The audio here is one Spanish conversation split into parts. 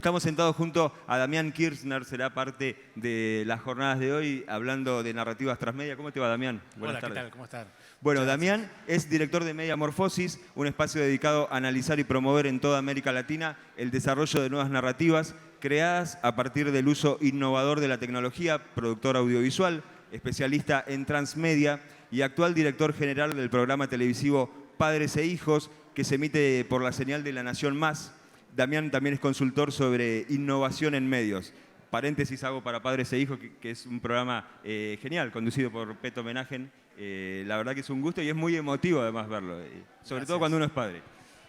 Estamos sentados junto a Damián Kirchner, será parte de las jornadas de hoy, hablando de narrativas transmedia. ¿Cómo te va, Damián? Buenas tardes. ¿Qué tal? ¿Cómo están? Bueno, Damián es director de Mediamorfosis, un espacio dedicado a analizar y promover en toda América Latina el desarrollo de nuevas narrativas creadas a partir del uso innovador de la tecnología, productor audiovisual, especialista en transmedia y actual director general del programa televisivo Padres e Hijos, que se emite por la señal de La Nación Más. Damián también es consultor sobre innovación en medios. Paréntesis hago para Padres e Hijos, que es un programa genial, conducido por Peto Menagen. La verdad que es un gusto y es muy emotivo además verlo, sobre todo cuando uno es padre.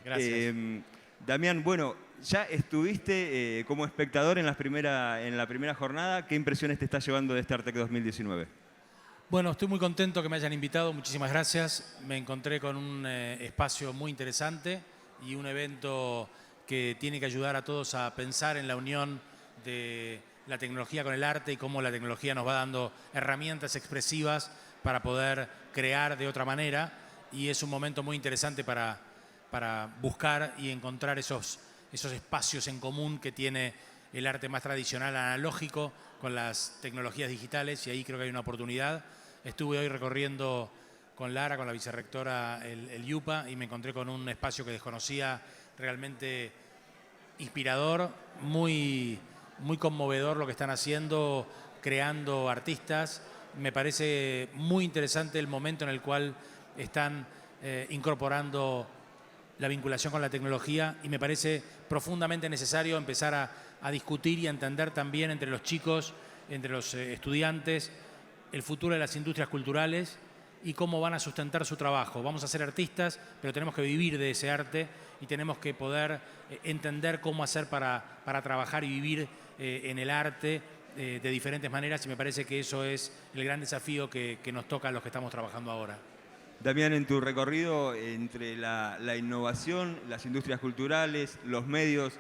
Gracias. Damián, bueno, ya estuviste como espectador en la primera jornada. ¿Qué impresiones te está llevando de este Artec 2019? Bueno, estoy muy contento que me hayan invitado, muchísimas gracias. Me encontré con un espacio muy interesante y un evento que tiene que ayudar a todos a pensar en la unión de la tecnología con el arte y cómo la tecnología nos va dando herramientas expresivas para poder crear de otra manera, y es un momento muy interesante para buscar y encontrar esos espacios en común que tiene el arte más tradicional analógico con las tecnologías digitales, y ahí creo que hay una oportunidad. Estuve hoy recorriendo con Lara, con la vicerrectora, el IUPA, y me encontré con un espacio que desconocía, realmente inspirador, muy conmovedor lo que están haciendo, creando artistas. Me parece muy interesante el momento en el cual están incorporando la vinculación con la tecnología, y me parece profundamente necesario empezar a discutir y a entender también entre los chicos, entre los estudiantes, el futuro de las industrias culturales y cómo van a sustentar su trabajo. Vamos a ser artistas, pero tenemos que vivir de ese arte y tenemos que poder entender cómo hacer para trabajar y vivir en el arte de diferentes maneras, y me parece que eso es el gran desafío que nos toca a los que estamos trabajando ahora. Damián, en tu recorrido entre la innovación, las industrias culturales, los medios,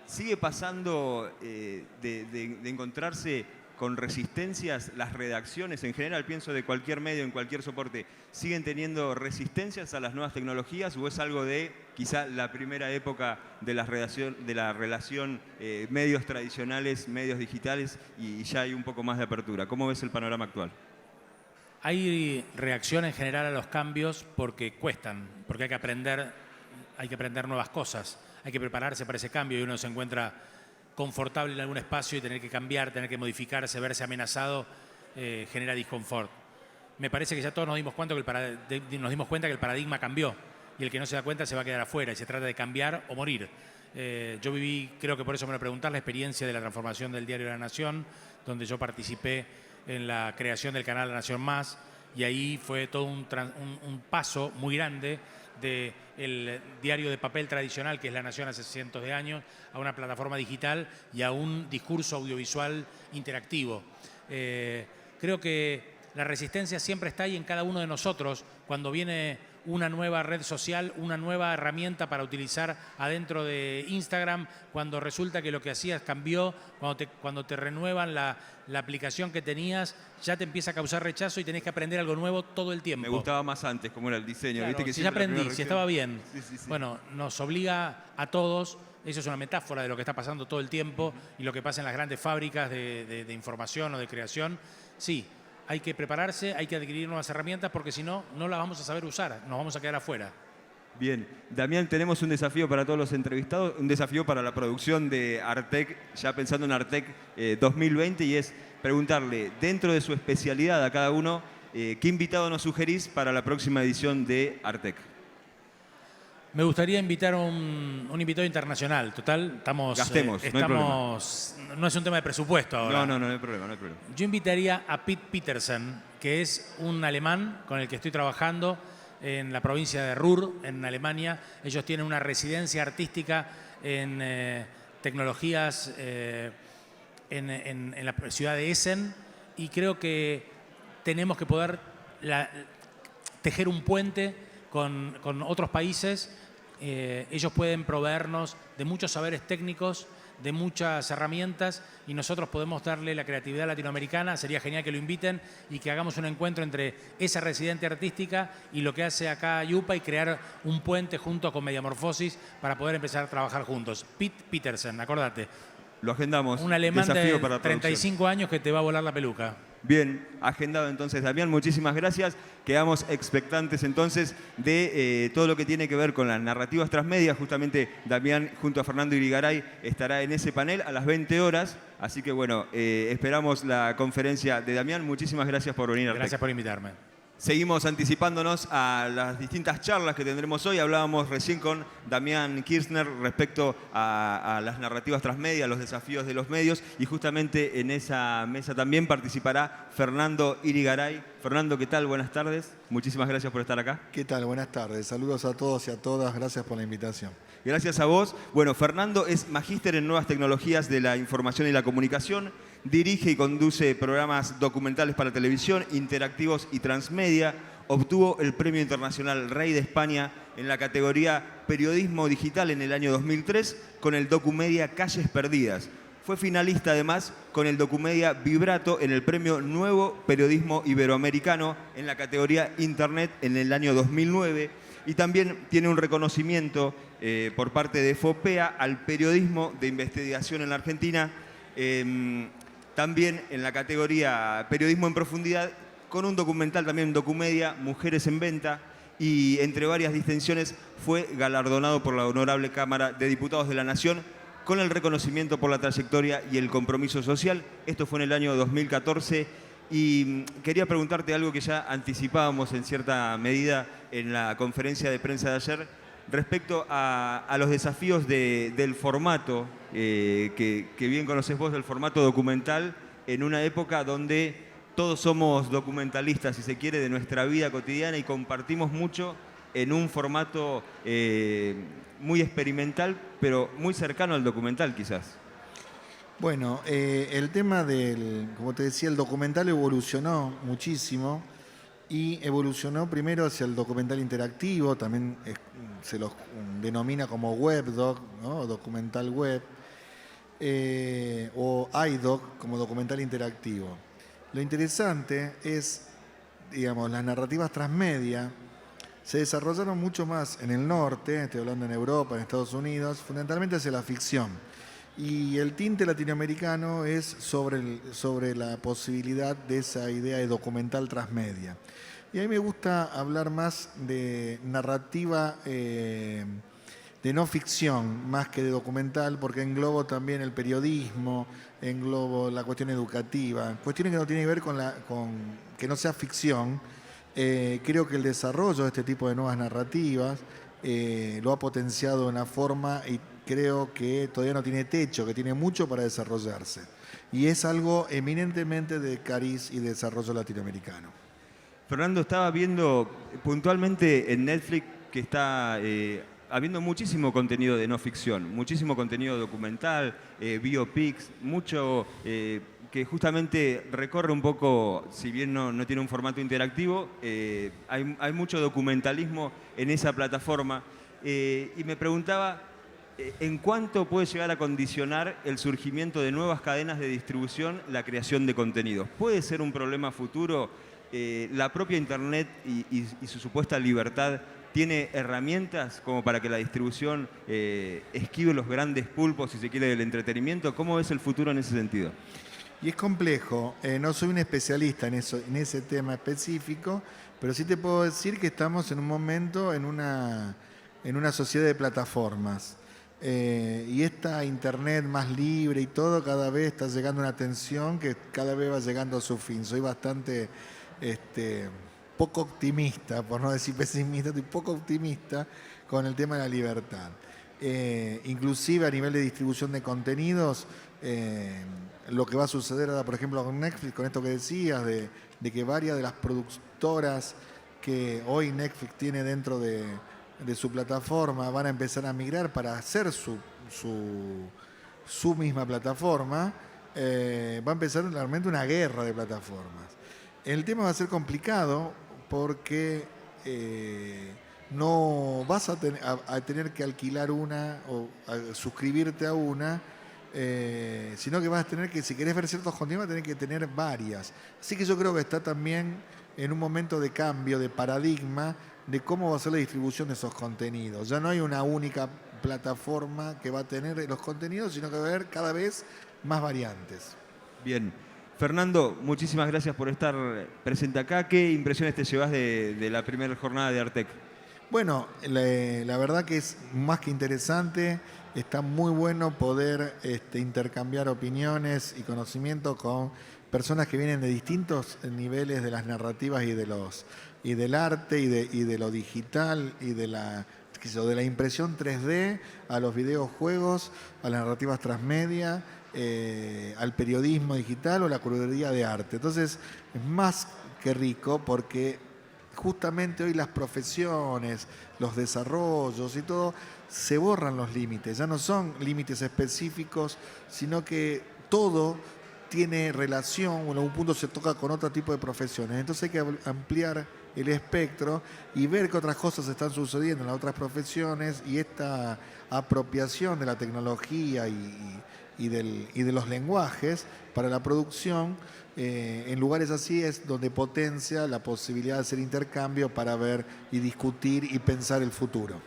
¿sigue pasando de encontrarse con resistencias las redacciones en general? Pienso de cualquier medio, en cualquier soporte, ¿siguen teniendo resistencias a las nuevas tecnologías o es algo de quizá la primera época de la relación medios tradicionales, medios digitales, y ya hay un poco más de apertura? ¿Cómo ves el panorama actual? Hay reacción en general a los cambios porque cuestan, porque hay que aprender nuevas cosas, hay que prepararse para ese cambio, y uno se encuentra confortable en algún espacio y tener que cambiar, tener que modificarse, verse amenazado, genera disconfort. Me parece que ya todos nos dimos cuenta que el paradigma cambió, y el que no se da cuenta se va a quedar afuera, y se trata de cambiar o morir. Yo viví, creo que por eso me lo preguntás, la experiencia de la transformación del diario La Nación, donde yo participé en la creación del canal La Nación Más, y ahí fue todo un paso muy grande del diario de papel tradicional, que es La Nación hace cientos de años, a una plataforma digital y a un discurso audiovisual interactivo. Creo que la resistencia siempre está ahí en cada uno de nosotros cuando viene una nueva red social, una nueva herramienta para utilizar adentro de Instagram, cuando resulta que lo que hacías cambió, cuando te renuevan la aplicación que tenías, ya te empieza a causar rechazo y tenés que aprender algo nuevo todo el tiempo. Me gustaba más antes cómo era el diseño. Claro, ¿Viste que si ya aprendí, si estaba bien. Sí. Bueno, nos obliga a todos, eso es una metáfora de lo que está pasando todo el tiempo y lo que pasa en las grandes fábricas de información o de creación. Sí, hay que prepararse, hay que adquirir nuevas herramientas, porque si no, no las vamos a saber usar, nos vamos a quedar afuera. Bien, Damián, tenemos un desafío para todos los entrevistados, un desafío para la producción de Artec, ya pensando en Artec 2020, y es preguntarle, dentro de su especialidad a cada uno, ¿qué invitado nos sugerís para la próxima edición de Artec? Me gustaría invitar a un invitado internacional. Total, Gastemos, no hay problema. No es un tema de presupuesto ahora. No hay problema. Yo invitaría a Piet Petersen, que es un alemán con el que estoy trabajando en la provincia de Ruhr, en Alemania. Ellos tienen una residencia artística en tecnologías en la ciudad de Essen, y creo que tenemos que poder tejer un puente con otros países. Ellos pueden proveernos de muchos saberes técnicos, de muchas herramientas y nosotros podemos darle la creatividad latinoamericana. Sería genial que lo inviten y que hagamos un encuentro entre esa residente artística y lo que hace acá Yupa y crear un puente junto con Mediamorfosis para poder empezar a trabajar juntos. Pete Petersen, acordate. Lo agendamos. Un alemán Desafío de para 35 años que te va a volar la peluca. Bien, agendado entonces, Damián, muchísimas gracias. Quedamos expectantes entonces de todo lo que tiene que ver con las narrativas transmedia. Justamente Damián junto a Fernando Irigaray estará en ese panel a las 20 horas. Así que bueno, esperamos la conferencia de Damián. Muchísimas gracias por venir. Gracias por invitarme. Seguimos anticipándonos a las distintas charlas que tendremos hoy. Hablábamos recién con Damián Kirchner respecto a las narrativas transmedia, los desafíos de los medios, y justamente en esa mesa también participará Fernando Irigaray. Fernando, ¿qué tal? Buenas tardes. Muchísimas gracias por estar acá. ¿Qué tal? Buenas tardes. Saludos a todos y a todas. Gracias por la invitación. Gracias a vos. Bueno, Fernando es magíster en nuevas tecnologías de la información y la comunicación. Dirige y conduce programas documentales para televisión, interactivos y transmedia. Obtuvo el Premio Internacional Rey de España en la categoría Periodismo Digital en el año 2003 con el documedia Calles Perdidas. Fue finalista además con el documedia Vibrato en el Premio Nuevo Periodismo Iberoamericano en la categoría Internet en el año 2009. Y también tiene un reconocimiento por parte de FOPEA al periodismo de investigación en la Argentina. También en la categoría Periodismo en Profundidad, con un documental también, documedia, Mujeres en Venta, y entre varias distinciones fue galardonado por la Honorable Cámara de Diputados de la Nación con el reconocimiento por la trayectoria y el compromiso social. Esto fue en el año 2014 y quería preguntarte algo que ya anticipábamos en cierta medida en la conferencia de prensa de ayer, respecto a los desafíos del formato, que bien conocés vos, del formato documental, en una época donde todos somos documentalistas, si se quiere, de nuestra vida cotidiana y compartimos mucho en un formato muy experimental, pero muy cercano al documental quizás. Bueno, el tema como te decía, el documental evolucionó muchísimo y evolucionó primero hacia el documental interactivo, también se lo denomina como webdoc, ¿no? Documental web, o iDoc como documental interactivo. Lo interesante es, digamos, las narrativas transmedia se desarrollaron mucho más en el norte, estoy hablando en Europa, en Estados Unidos, fundamentalmente hacia la ficción. Y el tinte latinoamericano es sobre la posibilidad de esa idea de documental transmedia. Y a mí me gusta hablar más de narrativa de no ficción, más que de documental, porque englobo también el periodismo, englobo la cuestión educativa, cuestiones que no tienen que ver con que no sea ficción. Creo que el desarrollo de este tipo de nuevas narrativas lo ha potenciado de una forma y creo que todavía no tiene techo, que tiene mucho para desarrollarse. Y es algo eminentemente de cariz y desarrollo latinoamericano. Fernando, estaba viendo puntualmente en Netflix que está habiendo muchísimo contenido de no ficción, muchísimo contenido documental, biopics, mucho que justamente recorre un poco, si bien no tiene un formato interactivo, hay mucho documentalismo en esa plataforma. Y me preguntaba, ¿en cuánto puede llegar a condicionar el surgimiento de nuevas cadenas de distribución la creación de contenidos? ¿Puede ser un problema futuro? La propia Internet y su supuesta libertad tiene herramientas como para que la distribución esquive los grandes pulpos, si se quiere, del entretenimiento. ¿Cómo ves el futuro en ese sentido? Y es complejo, no soy un especialista en ese tema específico, pero sí te puedo decir que estamos en un momento en una sociedad de plataformas. Y esta Internet más libre y todo, cada vez está llegando a una tensión que cada vez va llegando a su fin. Soy bastante poco optimista, por no decir pesimista, estoy poco optimista con el tema de la libertad. Inclusive a nivel de distribución de contenidos, lo que va a suceder ahora, por ejemplo, con Netflix, con esto que decías, de que varias de las productoras que hoy Netflix tiene dentro de su plataforma van a empezar a migrar para hacer su misma plataforma, va a empezar realmente una guerra de plataformas. El tema va a ser complicado porque no vas a tener que alquilar una o suscribirte a una sino que vas a tener que, si querés ver ciertos contenidos, vas a tener que tener varias. Así que yo creo que está también en un momento de cambio, de paradigma, de cómo va a ser la distribución de esos contenidos. Ya no hay una única plataforma que va a tener los contenidos, sino que va a haber cada vez más variantes. Bien. Fernando, muchísimas gracias por estar presente acá. ¿Qué impresiones te llevas de la primera jornada de Artec? Bueno, la verdad que es más que interesante. Está muy bueno poder intercambiar opiniones y conocimiento con personas que vienen de distintos niveles de las narrativas y del arte y de lo digital y de la impresión 3D a los videojuegos, a las narrativas transmedia, al periodismo digital o la curaduría de arte. Entonces es más que rico porque justamente hoy las profesiones, los desarrollos y todo, se borran los límites. Ya no son límites específicos, sino que todo tiene relación, o en algún punto se toca con otro tipo de profesiones. Entonces hay que ampliar el espectro y ver qué otras cosas están sucediendo en las otras profesiones, y esta apropiación de la tecnología y de los lenguajes para la producción, en lugares así es donde potencia la posibilidad de hacer intercambio para ver y discutir y pensar el futuro.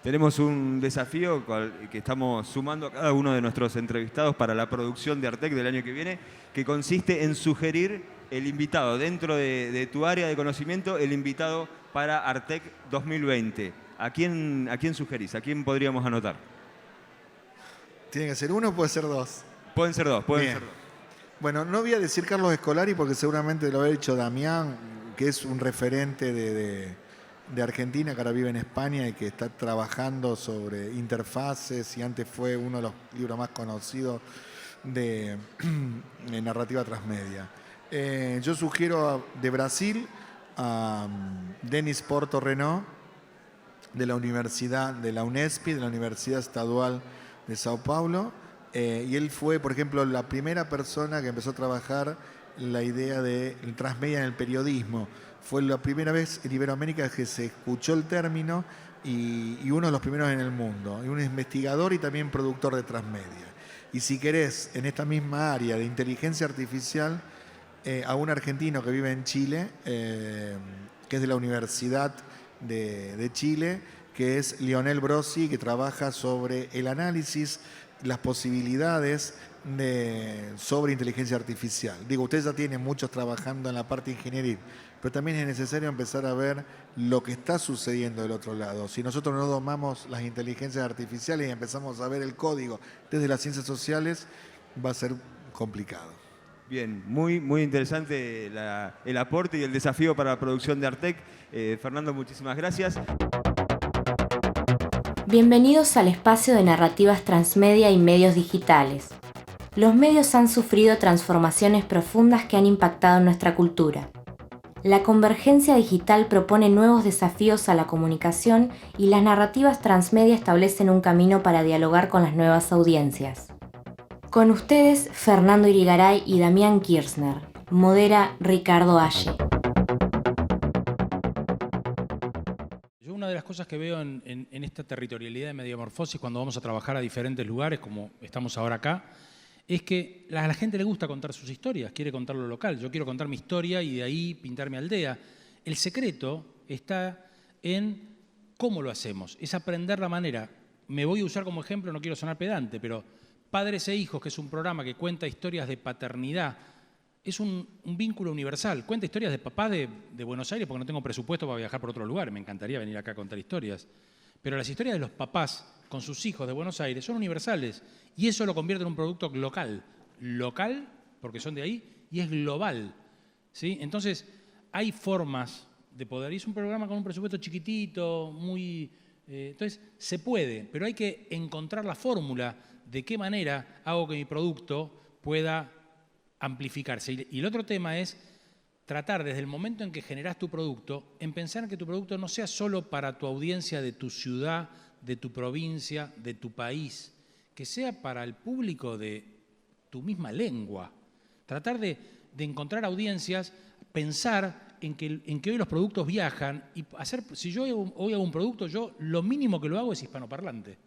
Tenemos un desafío que estamos sumando a cada uno de nuestros entrevistados para la producción de Artec del año que viene, que consiste en sugerir el invitado dentro de tu área de conocimiento, el invitado para Artec 2020. ¿A quién sugerís? ¿A quién podríamos anotar? ¿Tiene que ser uno o puede ser dos? Pueden ser dos, pueden ser dos. Bueno, no voy a decir Carlos Escolari porque seguramente lo ha dicho Damián, que es un referente de Argentina, que ahora vive en España y que está trabajando sobre interfaces, y antes fue uno de los libros más conocidos de narrativa transmedia. Yo sugiero de Brasil a Denis Porto Renault, de la Universidad de la Unesp, de la Universidad Estadual de Sao Paulo, y él fue, por ejemplo, la primera persona que empezó a trabajar la idea de transmedia en el periodismo. Fue la primera vez en Iberoamérica que se escuchó el término y uno de los primeros en el mundo. Y un investigador y también productor de transmedia. Y si querés, en esta misma área de inteligencia artificial, a un argentino que vive en Chile, que es de la Universidad de Chile, que es Lionel Brosi, que trabaja sobre el análisis, las posibilidades sobre inteligencia artificial. Digo, ustedes ya tienen muchos trabajando en la parte ingenieril, pero también es necesario empezar a ver lo que está sucediendo del otro lado. Si nosotros no domamos las inteligencias artificiales y empezamos a ver el código desde las ciencias sociales, va a ser complicado. Bien, muy, muy interesante el aporte y el desafío para la producción de Artec. Fernando, muchísimas gracias. Bienvenidos al espacio de narrativas transmedia y medios digitales. Los medios han sufrido transformaciones profundas que han impactado en nuestra cultura. La convergencia digital propone nuevos desafíos a la comunicación y las narrativas transmedia establecen un camino para dialogar con las nuevas audiencias. Con ustedes, Fernando Irigaray y Damián Kirchner. Modera Ricardo Aye. Una de las cosas que veo en esta territorialidad de Mediamorfosis, cuando vamos a trabajar a diferentes lugares, como estamos ahora acá, es que a la gente le gusta contar sus historias, quiere contar lo local. Yo quiero contar mi historia y de ahí pintar mi aldea. El secreto está en cómo lo hacemos, es aprender la manera. Me voy a usar como ejemplo, no quiero sonar pedante, pero Padres e Hijos, que es un programa que cuenta historias de paternidad, es un vínculo universal. Cuenta historias de papá de Buenos Aires porque no tengo presupuesto para viajar por otro lugar. Me encantaría venir acá a contar historias. Pero las historias de los papás con sus hijos de Buenos Aires son universales. Y eso lo convierte en un producto local. Local, porque son de ahí, y es global. ¿Sí? Entonces, hay formas de poder. Y es un programa con un presupuesto chiquitito, muy... entonces, se puede, pero hay que encontrar la fórmula de qué manera hago que mi producto pueda amplificarse. Y el otro tema es tratar desde el momento en que generás tu producto, en pensar en que tu producto no sea solo para tu audiencia de tu ciudad, de tu provincia, de tu país, que sea para el público de tu misma lengua. Tratar de encontrar audiencias, pensar en que hoy los productos viajan y hacer, si yo hoy hago un producto, yo lo mínimo que lo hago es hispanoparlante.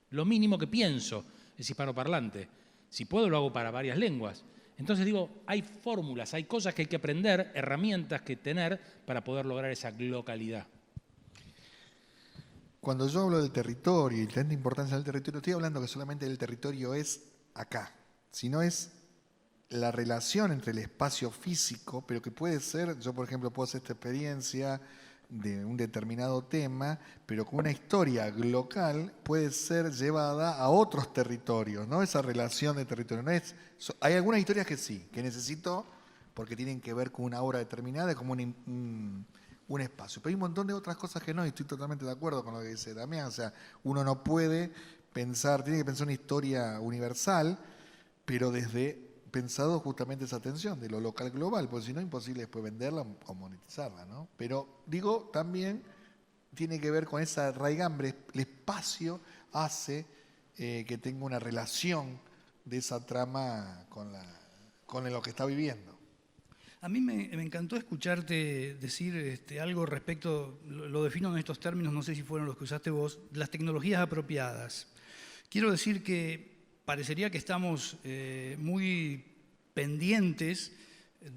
Lo mínimo que pienso es hispanoparlante. Si puedo, lo hago para varias lenguas. Entonces digo, hay fórmulas, hay cosas que hay que aprender, herramientas que tener para poder lograr esa localidad. Cuando yo hablo del territorio y tanta importancia del territorio, estoy hablando que solamente el territorio es acá, sino es la relación entre el espacio físico, pero que puede ser, yo por ejemplo puedo hacer esta experiencia de un determinado tema, pero con una historia local puede ser llevada a otros territorios, ¿no? Esa relación de territorio. No es, hay algunas historias que sí, que necesito porque tienen que ver con una obra determinada, como un espacio. Pero hay un montón de otras cosas que no, y estoy totalmente de acuerdo con lo que dice Damián. O sea, uno no puede pensar, tiene que pensar una historia universal, pero pensado justamente esa tensión de lo local global, porque si no es imposible después venderla o monetizarla, ¿no? Pero digo, también tiene que ver con esa raigambre, el espacio hace que tenga una relación de esa trama con lo que está viviendo. A mí me encantó escucharte decir algo respecto, lo defino en estos términos, no sé si fueron los que usaste vos, las tecnologías apropiadas. Quiero decir que parecería que estamos muy pendientes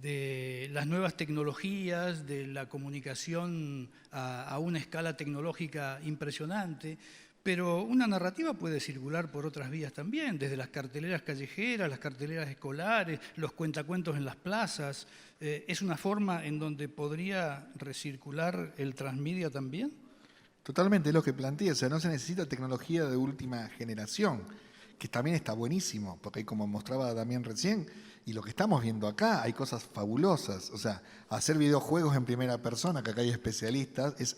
de las nuevas tecnologías, de la comunicación a una escala tecnológica impresionante, pero una narrativa puede circular por otras vías también, desde las carteleras callejeras, las carteleras escolares, los cuentacuentos en las plazas. ¿Es una forma en donde podría recircular el transmedia también? Totalmente, es lo que plantea, o sea, no se necesita tecnología de última generación, que también está buenísimo, porque como mostraba Damián recién, y lo que estamos viendo acá, hay cosas fabulosas, o sea, hacer videojuegos en primera persona, que acá hay especialistas, es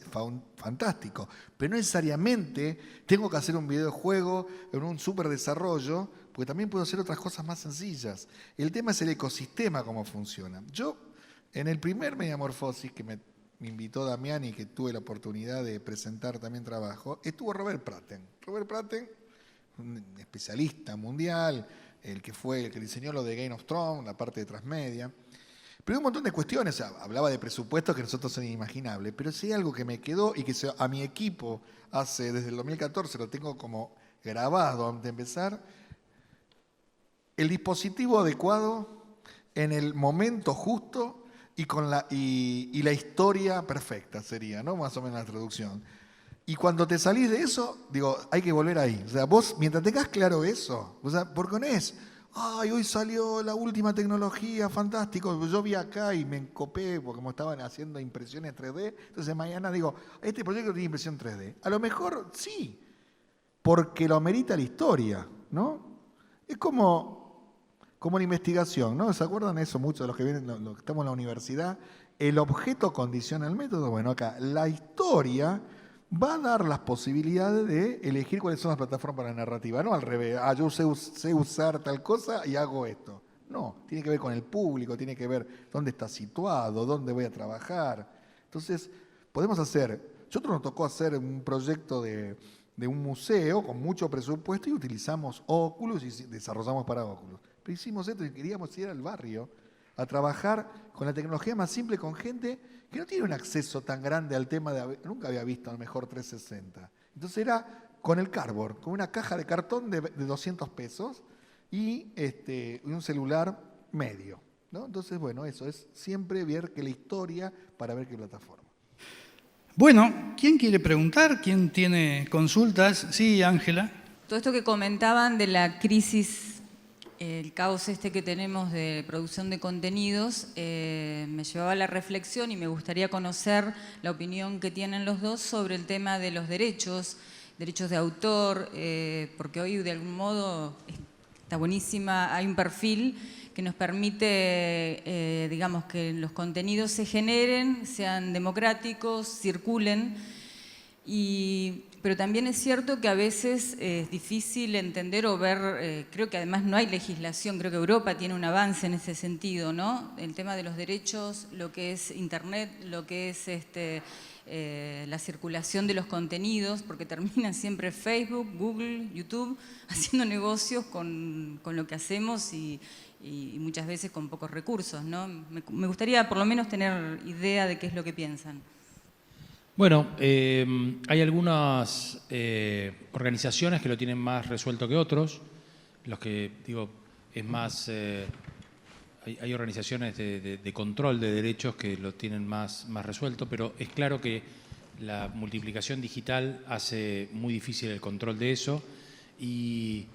fantástico, pero no necesariamente tengo que hacer un videojuego en un súper desarrollo, porque también puedo hacer otras cosas más sencillas. El tema es el ecosistema, cómo funciona. Yo, en el primer Mediamorfosis, que me invitó Damián y que tuve la oportunidad de presentar también trabajo, estuvo Robert Pratten. Robert Pratten, un especialista mundial, el que diseñó lo de Game of Thrones, la parte de transmedia. Pero hay un montón de cuestiones, o sea, hablaba de presupuestos que nosotros son inimaginables, pero sí hay algo que me quedó y que a mi equipo desde el 2014 lo tengo como grabado antes de empezar, el dispositivo adecuado en el momento justo y la historia perfecta sería, ¿no? Más o menos la traducción. Y cuando te salís de eso, digo, hay que volver ahí. O sea, vos, mientras tengas claro eso, o sea, porque no es, ay, hoy salió la última tecnología, fantástico. Yo vi acá y me encopé porque como estaban haciendo impresiones 3D. Entonces mañana digo, este proyecto tiene impresión 3D. A lo mejor sí, porque lo amerita la historia, ¿no? Es como la investigación, ¿no? ¿Se acuerdan eso? Muchos de los que vienen, los que estamos en la universidad, el objeto condiciona el método. Bueno, acá la historia va a dar las posibilidades de elegir cuáles son las plataformas para la narrativa, no al revés, yo sé usar tal cosa y hago esto. No, tiene que ver con el público, tiene que ver dónde está situado, dónde voy a trabajar. Entonces, nosotros nos tocó hacer un proyecto de un museo con mucho presupuesto y utilizamos Oculus y desarrollamos para Oculus. Pero hicimos esto y queríamos ir al barrio a trabajar con la tecnología más simple, con gente que no tiene un acceso tan grande al tema nunca había visto a lo mejor 360. Entonces era con el cardboard, con una caja de cartón de 200 pesos y un celular medio, ¿no? Entonces, bueno, eso es siempre ver que la historia para ver qué plataforma. Bueno, ¿quién quiere preguntar? ¿Quién tiene consultas? Sí, Ángela. Todo esto que comentaban de la crisis, el caos que tenemos de producción de contenidos, me llevaba a la reflexión y me gustaría conocer la opinión que tienen los dos sobre el tema de los derechos de autor, porque hoy de algún modo está buenísima, hay un perfil que nos permite, digamos, que los contenidos se generen, sean democráticos, circulen. Pero también es cierto que a veces es difícil entender o ver, creo que además no hay legislación, creo que Europa tiene un avance en ese sentido, ¿no? El tema de los derechos, lo que es Internet, lo que es la circulación de los contenidos, porque terminan siempre Facebook, Google, YouTube, haciendo negocios con lo que hacemos y muchas veces con pocos recursos, ¿no? Me gustaría por lo menos tener idea de qué es lo que piensan. Bueno, hay algunas organizaciones que lo tienen más resuelto que otros. los que, digo, es más, hay organizaciones de control de derechos que lo tienen más resuelto, pero es claro que la multiplicación digital hace muy difícil el control de eso y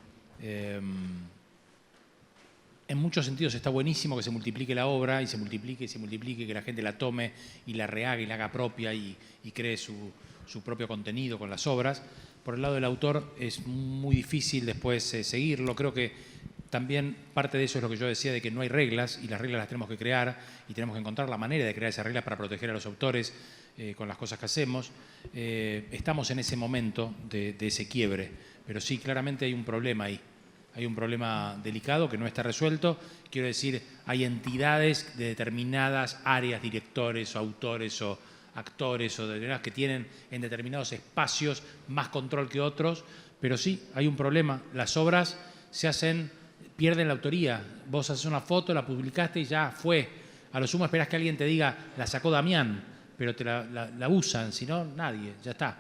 en muchos sentidos está buenísimo que se multiplique la obra y se multiplique, que la gente la tome y la rehaga y la haga propia y cree su propio contenido con las obras. Por el lado del autor es muy difícil después seguirlo. Creo que también parte de eso es lo que yo decía, de que no hay reglas y las reglas las tenemos que crear y tenemos que encontrar la manera de crear esas reglas para proteger a los autores con las cosas que hacemos. Estamos en ese momento de ese quiebre, pero sí, claramente hay un problema ahí. Hay un problema delicado que no está resuelto. Quiero decir, hay entidades de determinadas áreas, directores o autores o actores o determinadas que tienen en determinados espacios más control que otros, pero sí, hay un problema. Las obras pierden la autoría. Vos haces una foto, la publicaste y ya fue. A lo sumo esperás que alguien te diga, la sacó Damián, pero te la usan, si no, nadie, ya está.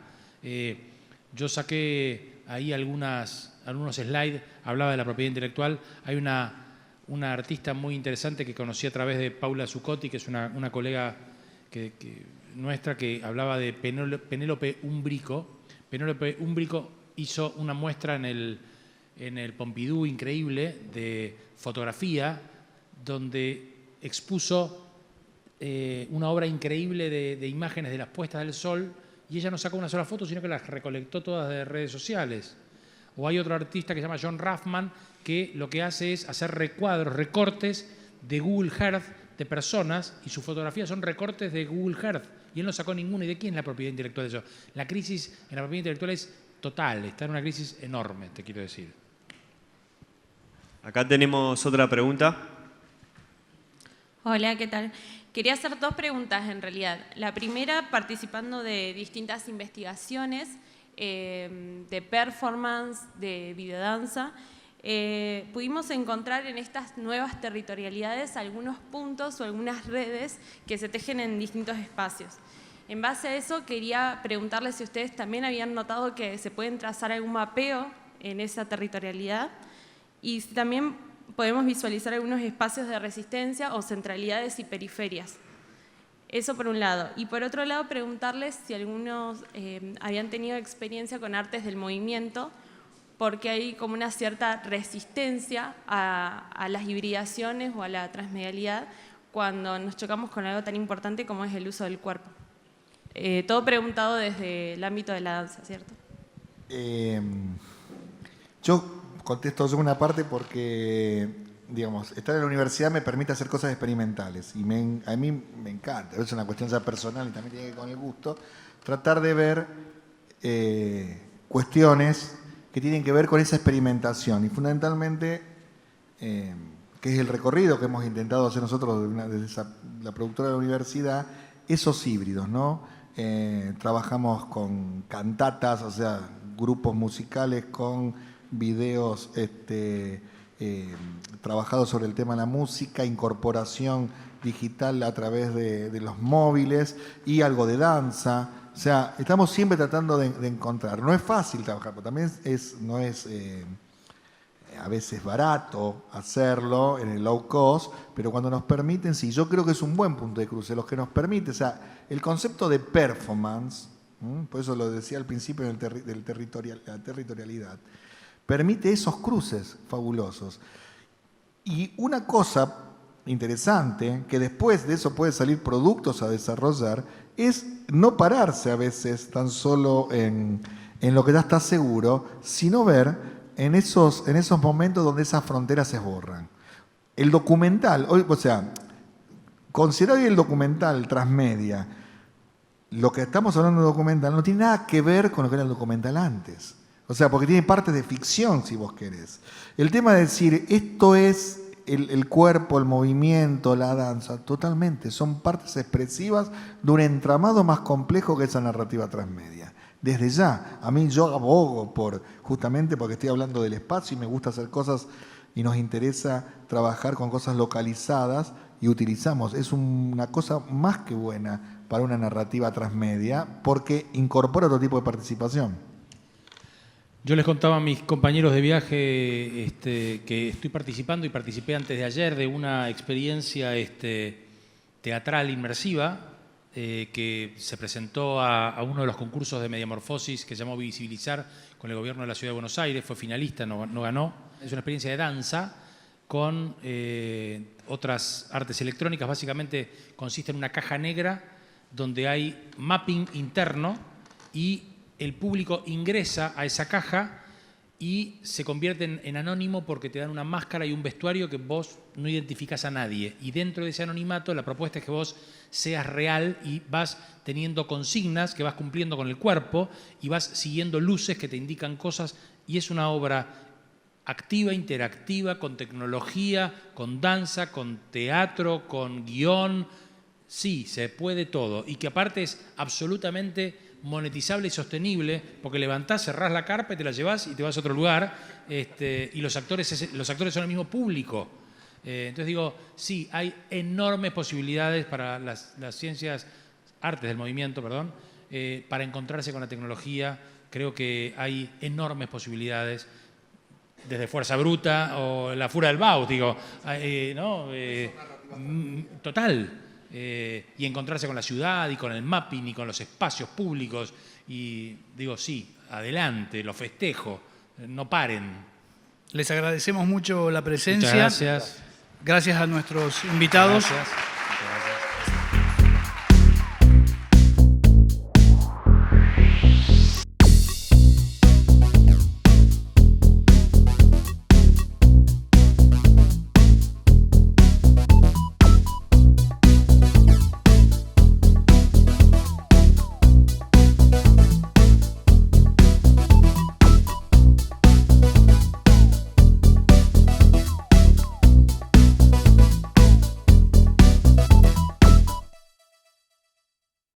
Yo saqué ahí algunos slides, hablaba de la propiedad intelectual. Hay una artista muy interesante que conocí a través de Paula Zuccotti, que es una colega nuestra, que hablaba de Penélope Umbrico. Penélope Umbrico hizo una muestra en el Pompidou increíble de fotografía, donde expuso una obra increíble de imágenes de las puestas del sol, y ella no sacó una sola foto, sino que las recolectó todas de redes sociales. O hay otro artista que se llama John Raffman, que lo que hace es hacer recortes de Google Earth de personas, y sus fotografías son recortes de Google Earth, y él no sacó ninguna. ¿Y de quién es la propiedad intelectual de eso? La crisis en la propiedad intelectual es total, está en una crisis enorme, te quiero decir. Acá tenemos otra pregunta. Hola, ¿qué tal? Quería hacer dos preguntas en realidad. La primera, participando de distintas investigaciones de performance, de videodanza, pudimos encontrar en estas nuevas territorialidades algunos puntos o algunas redes que se tejen en distintos espacios. En base a eso, quería preguntarles si ustedes también habían notado que se pueden trazar algún mapeo en esa territorialidad y si también podemos visualizar algunos espacios de resistencia o centralidades y periferias. Eso por un lado. Y por otro lado, preguntarles si algunos habían tenido experiencia con artes del movimiento, porque hay como una cierta resistencia a las hibridaciones o a la transmedialidad cuando nos chocamos con algo tan importante como es el uso del cuerpo. Todo preguntado desde el ámbito de la danza, ¿cierto? Yo contesto yo una parte porque, digamos, estar en la universidad me permite hacer cosas experimentales y a mí me encanta, es una cuestión ya personal y también tiene que ver con el gusto, tratar de ver cuestiones que tienen que ver con esa experimentación y fundamentalmente, que es el recorrido que hemos intentado hacer nosotros desde la productora de la universidad, esos híbridos, ¿no? Trabajamos con cantatas, o sea, grupos musicales con videos trabajados sobre el tema de la música, incorporación digital a través de los móviles y algo de danza. O sea, estamos siempre tratando de encontrar. No es fácil trabajar, pero también no es a veces barato hacerlo en el low cost, pero cuando nos permiten, sí, yo creo que es un buen punto de cruce, los que nos permite, o sea, el concepto de performance, por eso lo decía al principio la territorialidad, permite esos cruces fabulosos. Y una cosa interesante, que después de eso puede salir productos a desarrollar, es no pararse a veces tan solo en lo que ya está seguro, sino ver en esos momentos donde esas fronteras se borran. El documental, o sea, considerar el documental transmedia, lo que estamos hablando de documental no tiene nada que ver con lo que era el documental antes. O sea, porque tiene partes de ficción, si vos querés. El tema de decir, esto es el cuerpo, el movimiento, la danza, totalmente. Son partes expresivas de un entramado más complejo que esa narrativa transmedia. Desde ya, a mí yo abogo justamente porque estoy hablando del espacio y me gusta hacer cosas y nos interesa trabajar con cosas localizadas y utilizamos. Es una cosa más que buena para una narrativa transmedia porque incorpora otro tipo de participación. Yo les contaba a mis compañeros de viaje que estoy participando y participé antes de ayer de una experiencia teatral inmersiva que se presentó a uno de los concursos de Mediamorfosis que se llamó Visibilizar con el gobierno de la Ciudad de Buenos Aires. Fue finalista, no ganó. Es una experiencia de danza con otras artes electrónicas. Básicamente consiste en una caja negra donde hay mapping interno y el público ingresa a esa caja y se convierte en anónimo porque te dan una máscara y un vestuario que vos no identificás a nadie. Y dentro de ese anonimato la propuesta es que vos seas real y vas teniendo consignas que vas cumpliendo con el cuerpo y vas siguiendo luces que te indican cosas. Y es una obra activa, interactiva, con tecnología, con danza, con teatro, con guión. Sí, se puede todo. Y que aparte es absolutamente monetizable y sostenible, porque levantás, cerrás la carpa y te la llevás y te vas a otro lugar, y los actores son el mismo público. Entonces digo, sí, hay enormes posibilidades para las ciencias, artes del movimiento, perdón, para encontrarse con la tecnología. Creo que hay enormes posibilidades, desde Fuerza Bruta o La Fura del Bau, digo, ¿no? Total. Y encontrarse con la ciudad y con el mapping y con los espacios públicos. Y digo, sí, adelante, lo festejo, no paren. Les agradecemos mucho la presencia. Muchas gracias. Gracias a nuestros invitados. Muchas gracias.